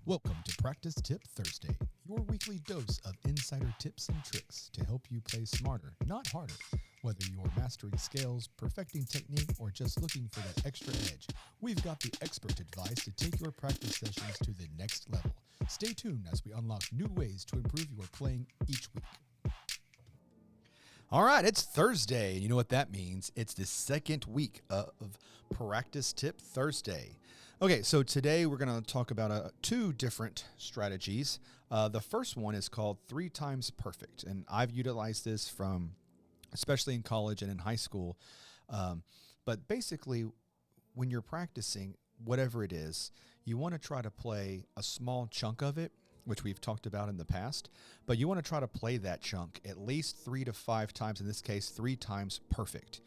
Welcome to Practice Tip Thursday, your weekly dose of insider tips and tricks to help you play smarter, not harder. Whether you're mastering scales, perfecting technique, or just looking for that extra edge, we've got the expert advice to take your practice sessions to the next level. Stay tuned as we unlock new ways to improve your playing each week. All right, it's Thursday. You know what that means? It's the second week of Practice Tip Thursday. Okay, so today we're going to talk about two different strategies. The first one is called 3 times perfect, and I've utilized this from, especially in college and in high school. But basically, when you're practicing whatever it is, you want to try to play a small chunk of it, which we've talked about in the past, but you want to try to play that chunk at least 3 to 5 times, in this case, 3 times perfect.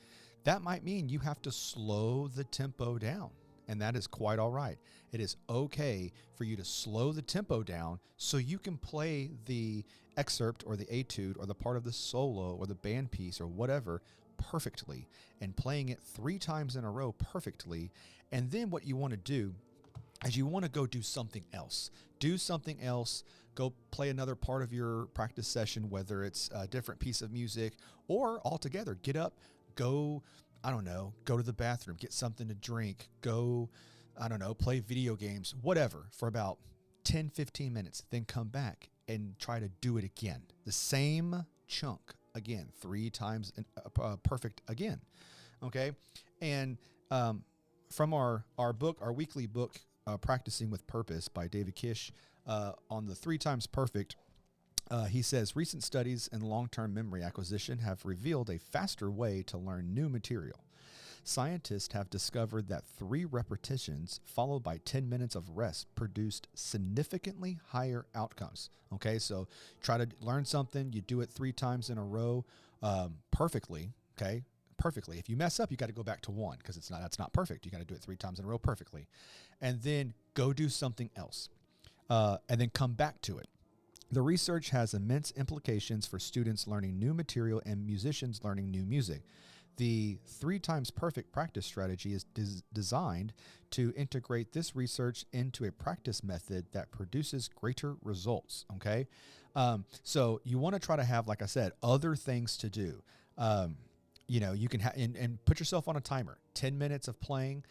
That might mean you have to slow the tempo down, and that is quite all right. It is okay for you to slow the tempo down so you can play the excerpt or the etude or the part of the solo or the band piece or whatever perfectly, and playing it 3 times in a row perfectly. And then what you want to do is you want to go do something else. Do something else. Go play another part of your practice session, whether it's a different piece of music or altogether. Get up, go, I don't know, go to the bathroom, get something to drink, go, I don't know, play video games, whatever, for about 10, 15 minutes. Then come back and try to do it again. The same chunk again, 3 times perfect again. Okay. And from our book, our weekly book, Practicing with Purpose by David Kish, on the 3 times perfect, he says, recent studies in long-term memory acquisition have revealed a faster way to learn new material. Scientists have discovered that 3 repetitions followed by 10 minutes of rest produced significantly higher outcomes. Okay, so try to learn something, you do it 3 times in a row perfectly, okay? Perfectly. If you mess up, you got to go back to 1 because that's not perfect. You got to do it 3 times in a row perfectly. And then go do something else. And then come back to it. The research has immense implications for students learning new material and musicians learning new music. The 3 times perfect practice strategy is designed to integrate this research into a practice method that produces greater results. Okay. So you want to try to have, like I said, other things to do. You know, you can and put yourself on a timer, 10 minutes of playing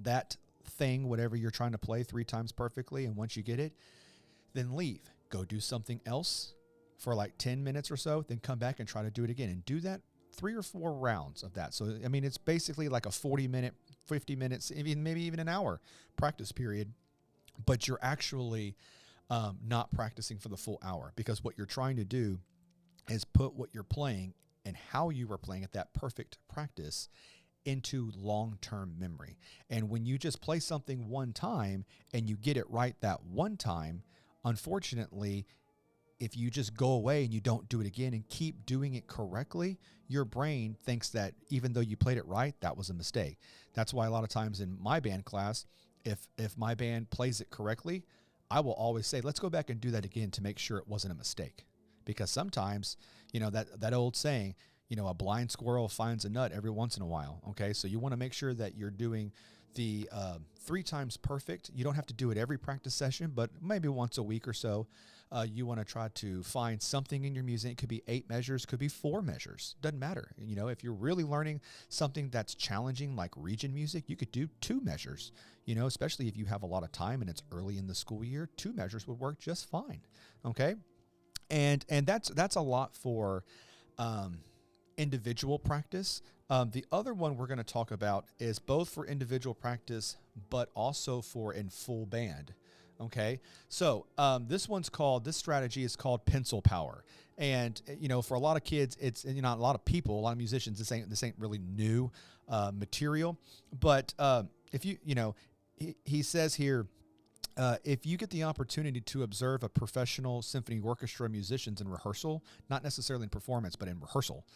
that thing, whatever you're trying to play 3 times perfectly. And once you get it, then leave, go do something else for like 10 minutes or so, then come back and try to do it again and do that 3 or 4 rounds of that. So, I mean, it's basically like a 40-minute, 50 minutes, maybe even an hour practice period, but you're actually not practicing for the full hour, because what you're trying to do is put what you're playing and how you were playing at that perfect practice into long-term memory. And when you just play something one time and you get it right that one time, unfortunately, if you just go away and you don't do it again and keep doing it correctly, your brain thinks that even though you played it right, that was a mistake. That's why a lot of times in my band class, if my band plays it correctly, I will always say, let's go back and do that again to make sure it wasn't a mistake. Because sometimes, you know, that old saying, you know, a blind squirrel finds a nut every once in a while. Okay, so you want to make sure that you're doing the 3 times perfect. You don't have to do it every practice session, but maybe once a week or so. You want to try to find something in your music. It could be 8 measures, could be 4 measures. Doesn't matter. You know, if you're really learning something that's challenging like region music, you could do 2 measures. You know, especially if you have a lot of time and it's early in the school year, 2 measures would work just fine. Okay, and that's a lot for individual practice. The other one we're going to talk about is both for individual practice, but also for in full band. Okay, so this strategy is called pencil power. And, you know, for a lot of kids, it's, you know, a lot of people, a lot of musicians, this ain't really new material. But if you know, he says here, if you get the opportunity to observe a professional symphony orchestra musicians in rehearsal, not necessarily in performance, but in rehearsal,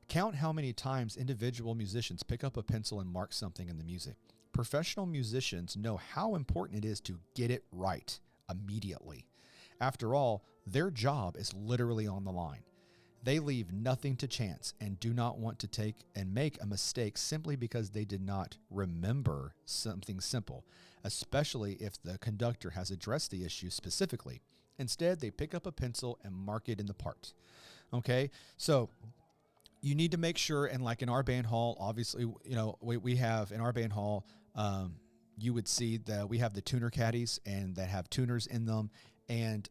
count how many times individual musicians pick up a pencil and mark something in the music. Professional musicians know how important it is to get it right immediately. After all, their job is literally on the line. They leave nothing to chance and do not want to take and make a mistake simply because they did not remember something simple, especially if the conductor has addressed the issue specifically. Instead, they pick up a pencil and mark it in the part. Okay, so you need to make sure, and like in our band hall, obviously, we have in our band hall, you would see that we have the tuner caddies and that have tuners in them, and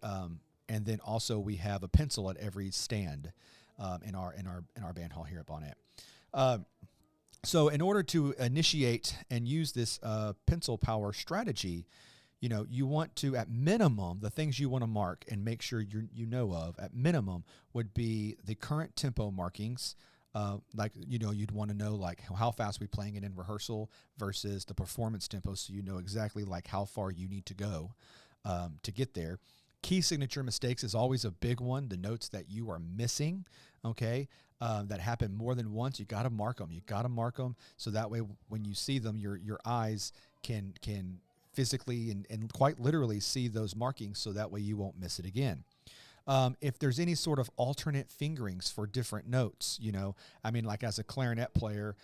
then also we have a pencil at every stand in our band hall here at Bonnet. So in order to initiate and use this pencil power strategy, you want to, at minimum, the things you want to mark and make sure you know of, at minimum, would be the current tempo markings. You'd want to know like how fast we playing it in rehearsal versus the performance tempo, so you know exactly like how far you need to go to get there. Key signature mistakes is always a big one. The notes that you are missing, okay, that happen more than once, you got to mark them. You got to mark them so that way when you see them, your eyes can physically and quite literally see those markings, so that way you won't miss it again. If there's any sort of alternate fingerings for different notes, like as a clarinet player,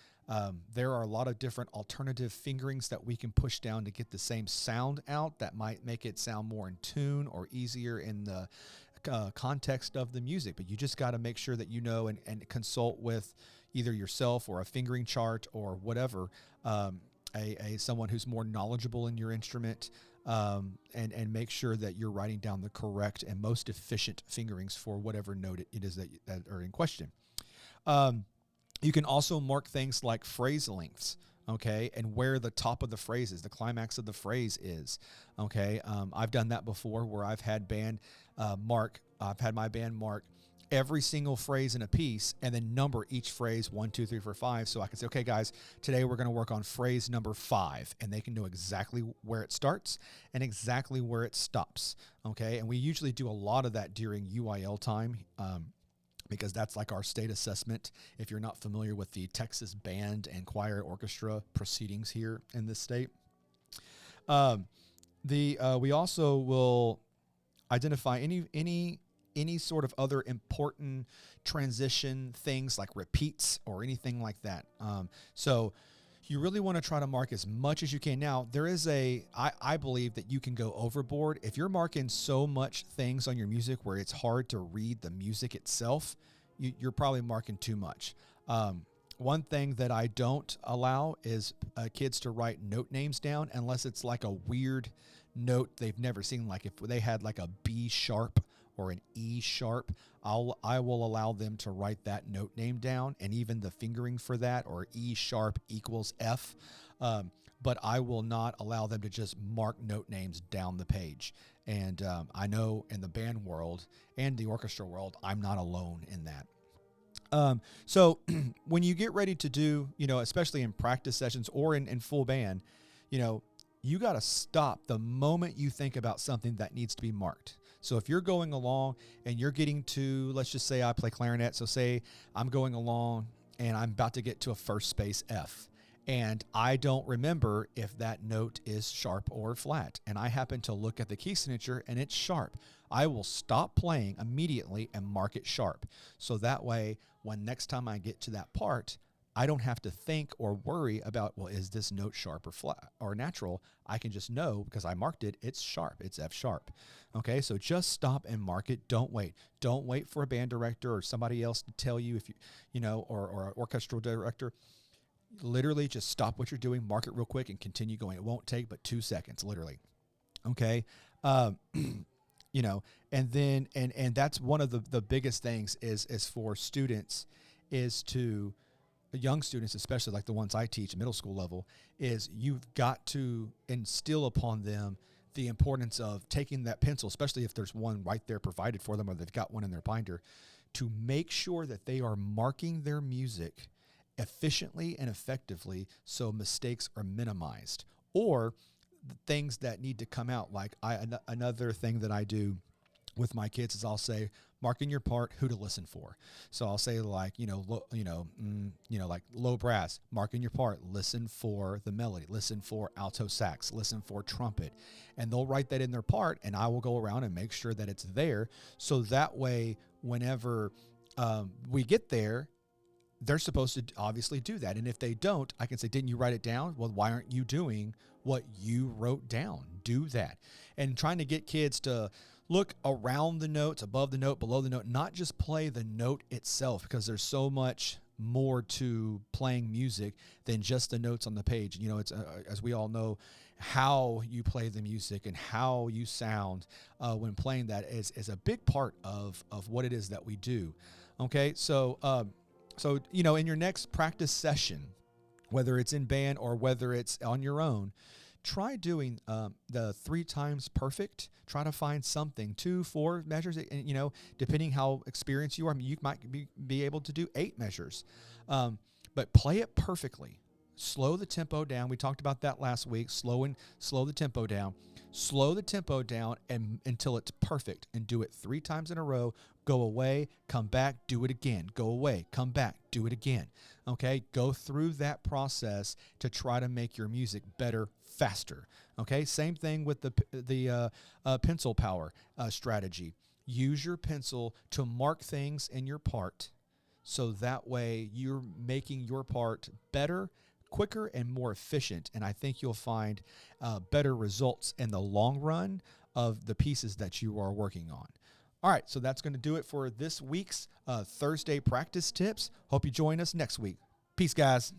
there are a lot of different alternative fingerings that we can push down to get the same sound out that might make it sound more in tune or easier in the context of the music. But you just got to make sure that you know and consult with either yourself or a fingering chart or whatever, someone who's more knowledgeable in your instrument, and make sure that you're writing down the correct and most efficient fingerings for whatever note it is that are in question. You can also mark things like phrase lengths, okay, and where the top of the phrase is, the climax of the phrase is, okay. I've done that before where I've had my band mark every single phrase in a piece and then number each phrase 1, 2, 3, 4, 5. So I can say, okay, guys, today we're going to work on phrase number 5, and they can know exactly where it starts and exactly where it stops. Okay. And we usually do a lot of that during UIL time, because that's like our state assessment. If you're not familiar with the Texas Band and Choir Orchestra proceedings here in this state, we also will identify any sort of other important transition things like repeats or anything like that. So you really want to try to mark as much as you can. Now, there is I believe that you can go overboard. If you're marking so much things on your music where it's hard to read the music itself, you're probably marking too much. One thing that I don't allow is kids to write note names down unless it's like a weird note they've never seen. Like if they had like a B sharp or an E sharp, I will allow them to write that note name down, and even the fingering for that, or E sharp equals F. But I will not allow them to just mark note names down the page. And I know in the band world and the orchestra world, I'm not alone in that. So when you get ready to do, especially in practice sessions or in full band, you got to stop the moment you think about something that needs to be marked. So if you're going along and you're getting to, let's just say I play clarinet. So say I'm going along and I'm about to get to a first space F, and I don't remember if that note is sharp or flat. And I happen to look at the key signature and it's sharp. I will stop playing immediately and mark it sharp. So that way, when next time I get to that part, I don't have to think or worry about, well, is this note sharp or flat or natural? I can just know because I marked it, it's sharp, it's F sharp. Okay, so just stop and mark it. Don't wait. Don't wait for a band director or somebody else to tell you or an orchestral director. Literally just stop what you're doing, mark it real quick, and continue going. It won't take but 2 seconds, literally. Okay. And then, and that's one of the biggest things is for students is to, young students, especially like the ones I teach, middle school level, is you've got to instill upon them the importance of taking that pencil, especially if there's one right there provided for them or they've got one in their binder, to make sure that they are marking their music efficiently and effectively so mistakes are minimized. Or the things that need to come out, like another thing that I do with my kids is I'll say, mark in your part who to listen for. So I'll say like, like low brass, mark in your part, listen for the melody, listen for alto sax, listen for trumpet. And they'll write that in their part, and I will go around and make sure that it's there. So that way, whenever we get there, they're supposed to obviously do that. And if they don't, I can say, didn't you write it down? Well, why aren't you doing what you wrote down? Do that. And trying to get kids to look around the notes, above the note, below the note, not just play the note itself, because there's so much more to playing music than just the notes on the page. You know, it's as we all know, how you play the music and how you sound when playing that is a big part of what it is that we do. Okay, so you know, in your next practice session, whether it's in band or whether it's on your own, try doing the 3 times perfect. Try to find something, 2, 4 measures, and you know, depending how experienced you are, I mean, you might be able to do 8 measures, but play it perfectly. Slow the tempo down. We talked about that last week. Slow the tempo down. Slow the tempo down until it's perfect, and do it 3 times in a row. Go away, come back, do it again. Go away, come back, do it again. Okay, go through that process to try to make your music better, faster. Okay, same thing with the pencil power strategy. Use your pencil to mark things in your part, so that way you're making your part better, quicker, and more efficient. And I think you'll find better results in the long run of the pieces that you are working on. All right, so that's going to do it for this week's Thursday practice tips. Hope you join us next week. Peace, guys.